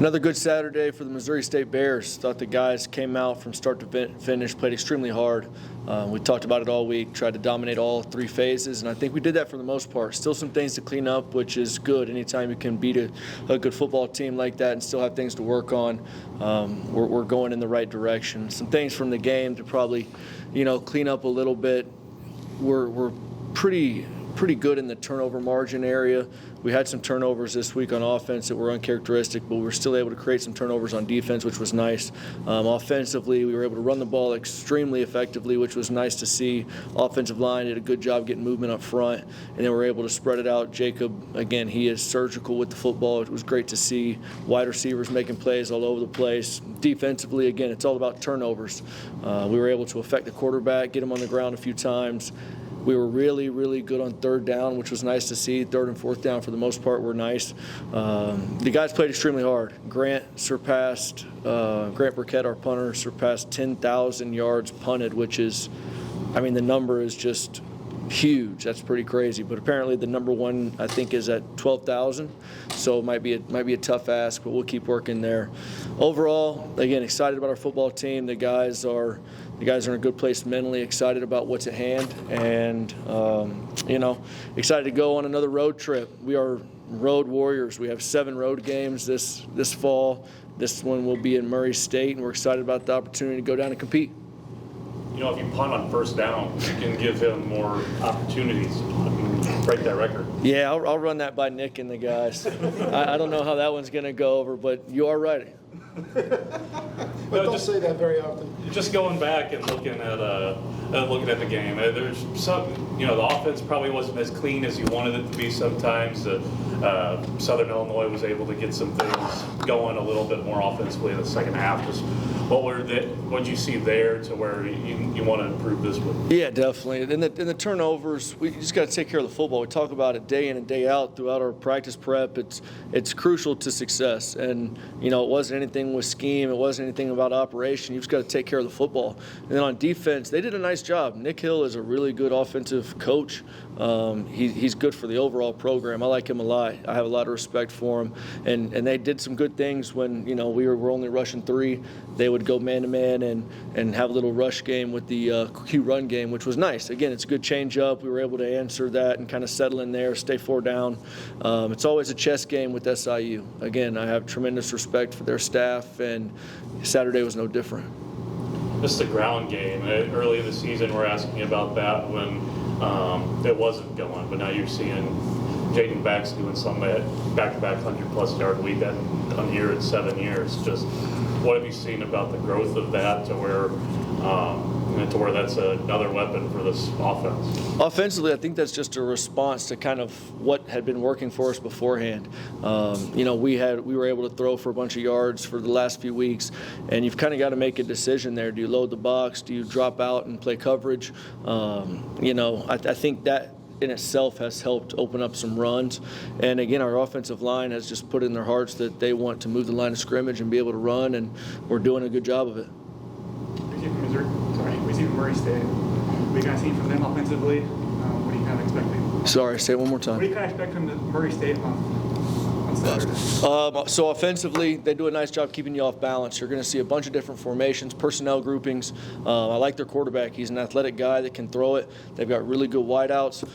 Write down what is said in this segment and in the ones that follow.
Another good Saturday for the Missouri State Bears. Thought the guys came out from start to finish, played extremely hard. We talked about it all week, tried to dominate all three phases, and I think we did that for the most part. Still some things to clean up, which is good. Anytime you can beat a good football team like that and still have things to work on, we're going in the right direction. Some things from the game to probably, clean up a little bit. We're pretty good in the turnover margin area. We had some turnovers this week on offense that were uncharacteristic, but we were still able to create some turnovers on defense, which was nice. Offensively, we were able to run the ball extremely effectively, which was nice to see. Offensive line did a good job getting movement up front, and then we were able to spread it out. Jacob, again, he is surgical with the football. It was great to see wide receivers making plays all over the place. Defensively, again, it's all about turnovers. We were able to affect the quarterback, get him on the ground a few times. We were really, really good on third down, which was nice to see. Third and fourth down, for the most part, were nice. The guys played extremely hard. Grant Burkett, our punter, surpassed 10,000 yards punted, which is, the number is just huge. That's pretty crazy. But apparently the number one, I think, is at 12,000. So it might be a tough ask, but we'll keep working there. Overall, again, excited about our football team. The guys are in a good place mentally, excited about what's at hand, and excited to go on another road trip. We are road warriors. We have 7 road games this fall. This one will be in Murray State, and we're excited about the opportunity to go down and compete. If you punt on first down, you can give him more opportunities to break that record. Yeah, I'll run that by Nick and the guys. I don't know how that one's going to go over, but you are right. But don't say that very often. Just going back and looking at the game, there's some, the offense probably wasn't as clean as you wanted it to be sometimes. Southern Illinois was able to get some things going a little bit more offensively in the second half. Just what did you see there to where you want to improve this with? Yeah, definitely. In the turnovers, we just got to take care of the football. We talk about it day in and day out throughout our practice prep. It's crucial to success, and it wasn't anything with scheme. It wasn't anything about operation. You just got to take care of the football. And then on defense, they did a nice job. Nick Hill is a really good offensive coach. He's good for the overall program. I like him a lot. I have a lot of respect for him. And they did some good things when we were only rushing 3. They would go man-to-man and have a little rush game with the Q run game, which was nice. Again, it's a good change-up. We were able to answer that and kind of settle in there, stay 4 down. It's always a chess game with SIU. Again, I have tremendous respect for their staff, and Saturday was no different. This is the ground game. Early in the season, we're asking about that when it wasn't going, but now you're seeing Jaden Bax doing some back-to-back 100-plus yard week on here in 7 years. Just what have you seen about the growth of that to where that's another weapon for this offense? Offensively, I think that's just a response to kind of what had been working for us beforehand. We were able to throw for a bunch of yards for the last few weeks, and you've kind of got to make a decision there. Do you load the box? Do you drop out and play coverage? I think that in itself has helped open up some runs. And again, our offensive line has just put in their hearts that they want to move the line of scrimmage and be able to run, and we're doing a good job of it. We see from Murray State. What do you kind of see from them offensively? What are you kind of expecting? Sorry, say it one more time. What do you kind of expect from the Murray State on Saturday? So offensively, they do a nice job keeping you off balance. You're going to see a bunch of different formations, personnel groupings. I like their quarterback. He's an athletic guy that can throw it. They've got really good wideouts.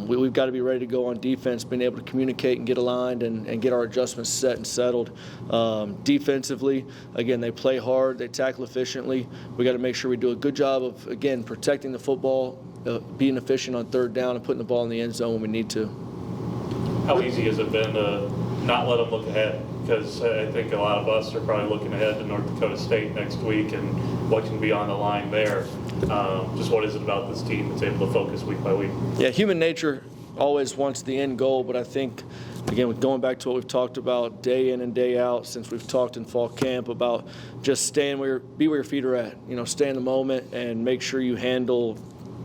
We've got to be ready to go on defense, being able to communicate and get aligned and get our adjustments set and settled. Defensively, again, they play hard. They tackle efficiently. We got to make sure we do a good job of, again, protecting the football, being efficient on third down, and putting the ball in the end zone when we need to. How easy has it been to not let them look ahead? Because I think a lot of us are probably looking ahead to North Dakota State next week and what can be on the line there. Just what is it about this team that's able to focus week by week? Yeah, human nature always wants the end goal, but I think, again, going back to what we've talked about day in and day out since we've talked in fall camp about just be where your feet are at. Stay in the moment and make sure you handle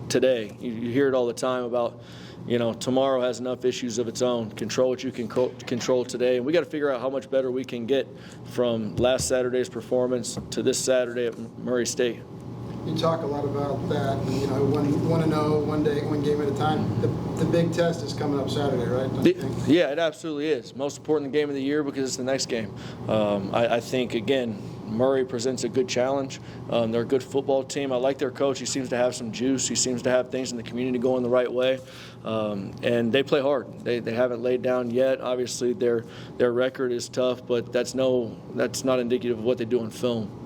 today. You hear it all the time about, tomorrow has enough issues of its own. Control what you can control today. And we got to figure out how much better we can get from last Saturday's performance to this Saturday at Murray State. You talk a lot about that, and, you know, 1-0, one game at a time. The big test is coming up Saturday, right? Don't you think? Yeah, it absolutely is. Most important game of the year because it's the next game. I think, again, Murray presents a good challenge. They're a good football team. I like their coach. He seems to have some juice. He seems to have things in the community going the right way. And they play hard. They haven't laid down yet. Obviously, their record is tough, but that's not indicative of what they do on film.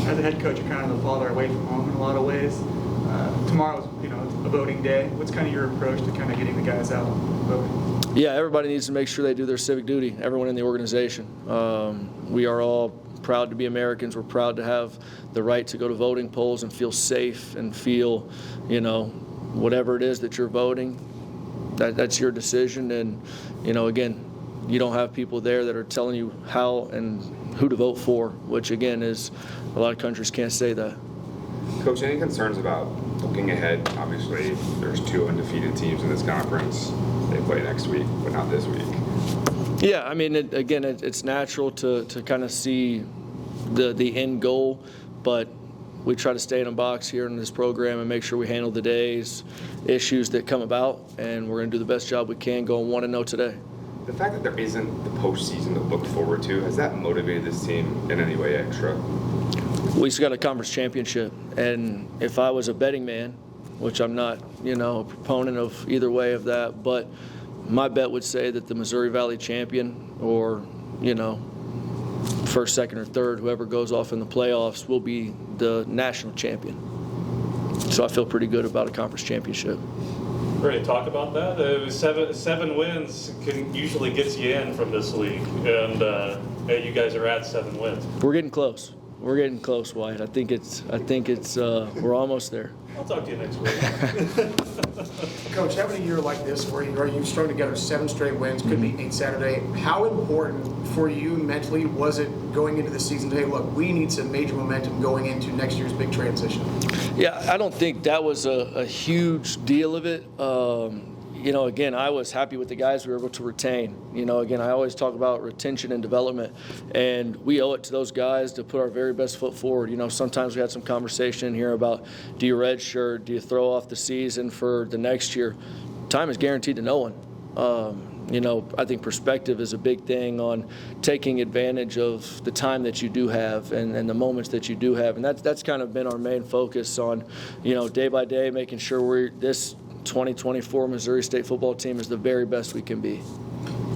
As a head coach, you're kind of the father away from home in a lot of ways. Tomorrow's, a voting day. What's kind of your approach to kind of getting the guys out voting? Yeah, everybody needs to make sure they do their civic duty, everyone in the organization. We are all proud to be Americans. We're proud to have the right to go to voting polls and feel safe and feel, whatever it is that you're voting, that's your decision. And, again, you don't have people there that are telling you how and who to vote for, which, again, is a lot of countries can't say that. Coach, any concerns about looking ahead? Obviously, there's 2 undefeated teams in this conference. They play next week, but not this week. Yeah, I mean, it's natural to kind of see the end goal, but we try to stay in a box here in this program and make sure we handle the day's issues that come about, and we're going to do the best job we can going 1-0 today. The fact that there isn't the postseason to look forward to, has that motivated this team in any way extra? We just got a conference championship, and if I was a betting man, which I'm not, a proponent of either way of that, but my bet would say that the Missouri Valley champion or, first, second, or third, whoever goes off in the playoffs will be the national champion. So I feel pretty good about a conference championship. Ready to talk about that? Seven wins usually gets you in from this league, and you guys are at 7 wins. We're getting close. We're getting close, Wyatt. I think it's we're almost there. I'll talk to you next week. Coach, having a year like this where you've strung together 7 straight wins, could be 8 Saturday, how important for you mentally was it going into the season to, hey, look, we need some major momentum going into next year's big transition? Yeah, I don't think that was a huge deal of it. Again, I was happy with the guys we were able to retain. Again, I always talk about retention and development, and we owe it to those guys to put our very best foot forward. Sometimes we had some conversation here about, do you redshirt, do you throw off the season for the next year? Time is guaranteed to no one. I think perspective is a big thing on taking advantage of the time that you do have and the moments that you do have, and that's kind of been our main focus on, day by day, making sure this 2024 Missouri State football team is the very best we can be.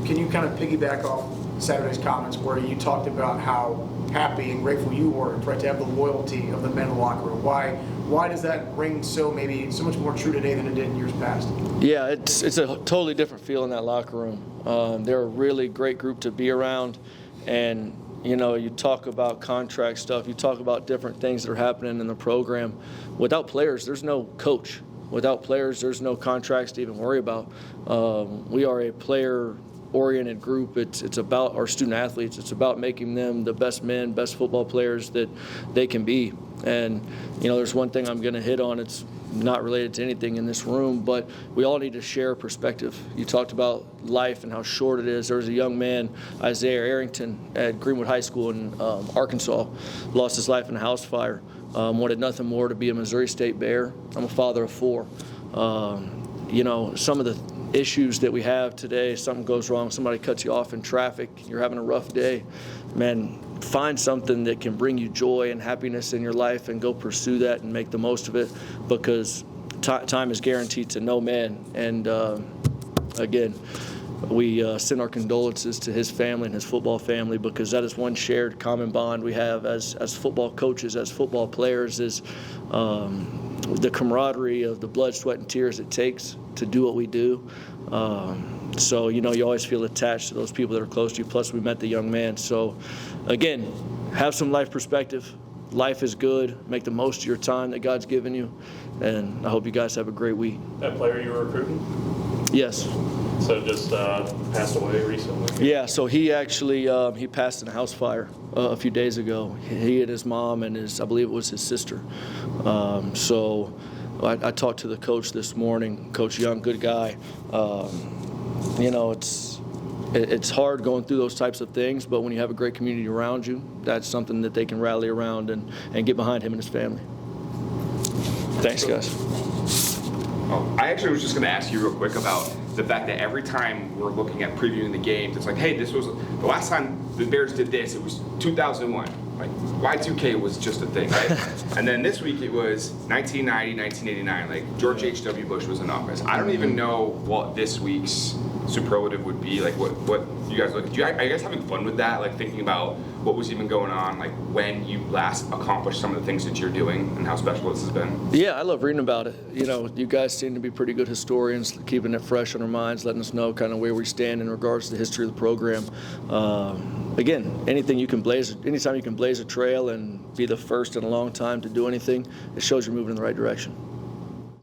Can you kind of piggyback off Saturday's comments where you talked about how happy and grateful you were to have the loyalty of the men in the locker room? Why does that ring so much more true today than it did in years past? Yeah, it's a totally different feel in that locker room. They're a really great group to be around, and you talk about contract stuff, you talk about different things that are happening in the program. Without players, there's no coach. Without players, there's no contracts to even worry about. We are a player-oriented group. It's about our student athletes. It's about making them the best men, best football players that they can be. And, there's one thing I'm going to hit on. It's not related to anything in this room, but we all need to share perspective. You talked about life and how short it is. There was a young man, Isaiah Arrington, at Greenwood High School in Arkansas, lost his life in a house fire. Wanted nothing more to be a Missouri State Bear. I'm a father of 4. Some of the issues that we have today, something goes wrong, somebody cuts you off in traffic, you're having a rough day, man, find something that can bring you joy and happiness in your life and go pursue that and make the most of it, because time is guaranteed to no man. And again, we send our condolences to his family and his football family, because that is one shared common bond we have as football coaches, as football players, is the camaraderie of the blood, sweat, and tears it takes to do what we do. So, you always feel attached to those people that are close to you. Plus, we met the young man. So, again, have some life perspective. Life is good. Make the most of your time that God's given you. And I hope you guys have a great week. That player you were recruiting? Yes. So just passed away recently? Yeah, so he actually he passed in a house fire a few days ago. He and his mom and I believe it was his sister. So I talked to the coach this morning, Coach Young, good guy. it's hard going through those types of things, but when you have a great community around you, that's something that they can rally around and get behind him and his family. Thanks, guys. Oh, I actually was just going to ask you real quick about the fact that every time we're looking at previewing the games, it's like, hey, this was the last time the Bears did this. It was 2001. Like Y2K was just a thing, right? And then this week it was 1990, 1989. Like George H.W. Bush was in office. I don't even know what this week's superlative would be. Like what you guys look. Are you guys having fun with that? Like thinking about what was even going on, like when you last accomplished some of the things that you're doing and how special this has been? Yeah, I love reading about it. You know, you guys seem to be pretty good historians, keeping it fresh on our minds, letting us know kind of where we stand in regards to the history of the program. Again, anytime you can blaze a trail and be the first in a long time to do anything, it shows you're moving in the right direction.